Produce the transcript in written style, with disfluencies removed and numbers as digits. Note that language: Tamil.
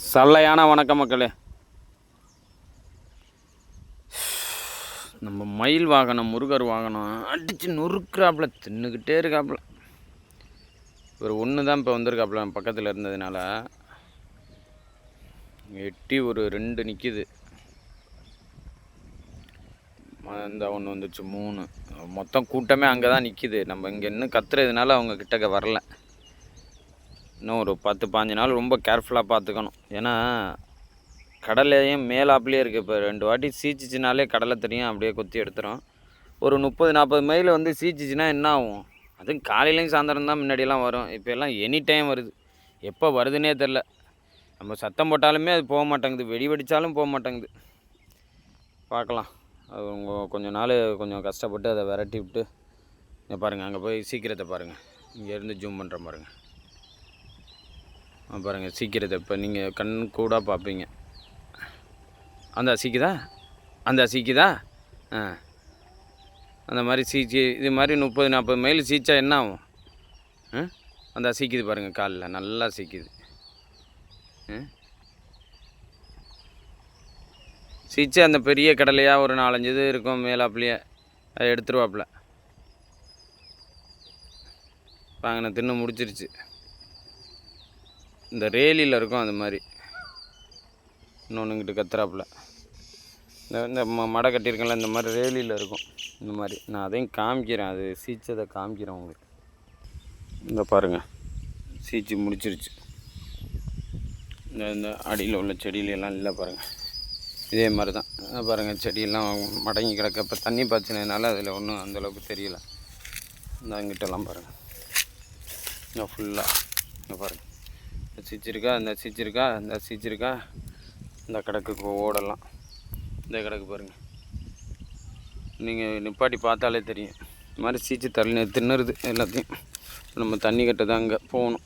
சல்லையான வணக்கம் மக்களே. நம்ம மயில் வாகனம் முருகர் வாகனம் அடித்து நொறுக்கிறாப்புல தின்னுக்கிட்டே இருக்காப்புல. ஒரு ஒன்று தான் இப்போ வந்திருக்காப்புல பக்கத்தில் இருந்ததுனால எட்டி ஒரு 2 நிற்கிது. இந்த ஒன்று வந்துச்சு 3. மொத்தம் கூட்டமே அங்கே தான் நிற்கிது. நம்ம இங்கே இன்னும் கத்துறதுனால அவங்க கிட்டக்க வரல. இன்னும் ஒரு 10-15 நாள் ரொம்ப கேர்ஃபுல்லாக பார்த்துக்கணும். ஏன்னா கடலையும் மேலாப்லேயே இருக்குது. இப்போ 2 வாட்டி சீச்சிச்சினாலே கடலை தெரியும், அப்படியே கொத்தி எடுத்துரும். ஒரு 30-40 மைல் வந்து சீச்சிச்சின்னா என்ன ஆகும்? அதுவும் காலையிலையும் சாயந்தரம் தான் முன்னாடியெல்லாம் வரும். இப்போ எல்லாம் எனி டைம் வருது. எப்போ வருதுன்னே தெரில. நம்ம சத்தம் போட்டாலுமே அது போக மாட்டேங்குது, வெடி வெடித்தாலும் போக மாட்டேங்குது. பார்க்கலாம். அது கொஞ்சம் நாள் கொஞ்சம் கஷ்டப்பட்டு அதை விரட்டி விட்டு பாருங்கள். அங்கே போய் சீக்கிரத்தை பாருங்கள். இங்கேருந்து ஜூம் பண்ணுற பாருங்கள். பாருங்கள் சீக்கிரத்தை இப்போ நீங்கள் கண் கூட பார்ப்பீங்க. அந்த சீக்குதா அந்த மாதிரி சீச்சி. இது மாதிரி 30-40 மைல் சீச்சா என்ன ஆகும்? அந்த சீக்குது பாருங்கள், காலில் நல்லா சீக்குது. சீச்சு அந்த பெரிய கடலையாக ஒரு 4-5 இது இருக்கும் மேலாப்புலையே, அதை எடுத்துருவாப்புல. வாங்கின தின்னு முடிச்சிருச்சு. இந்த ரேலியில் இருக்கும் அந்த மாதிரி. இன்னொன்றுங்கிட்ட கத்துறாப்புல. இந்த மடை கட்டியிருக்கேன்ல, இந்த மாதிரி ரேலியில் இருக்கும். இந்த மாதிரி நான் அதையும் காமிக்கிறேன், அது சீச்சதை காமிக்கிறேன் உங்களுக்கு. இந்த பாருங்கள், சீச்சு முடிச்சிருச்சு. இந்த அடியில் உள்ள செடியிலெல்லாம் இல்லை பாருங்கள். இதே மாதிரி தான் பாருங்கள், செடியெல்லாம் மடங்கி கிடக்க. இப்போ தண்ணி பாய்ச்சினதுனால அதில் ஒன்றும் அந்தளவுக்கு தெரியல. இந்த அங்கிட்டெல்லாம் பாருங்கள், இங்கே ஃபுல்லாக இங்கே பாருங்கள். சீச்சிருக்கா, இந்த சீச்சிருக்கா, இந்த கிடக்கு ஓடலாம். இந்த கிடக்கு பாருங்கள், நீங்கள் நிப்பாட்டி பார்த்தாலே தெரியும். இந்த மாதிரி சீச்சு தின்னுருது எல்லாத்தையும். நம்ம தண்ணி கட்ட தான் அங்கே போகணும்.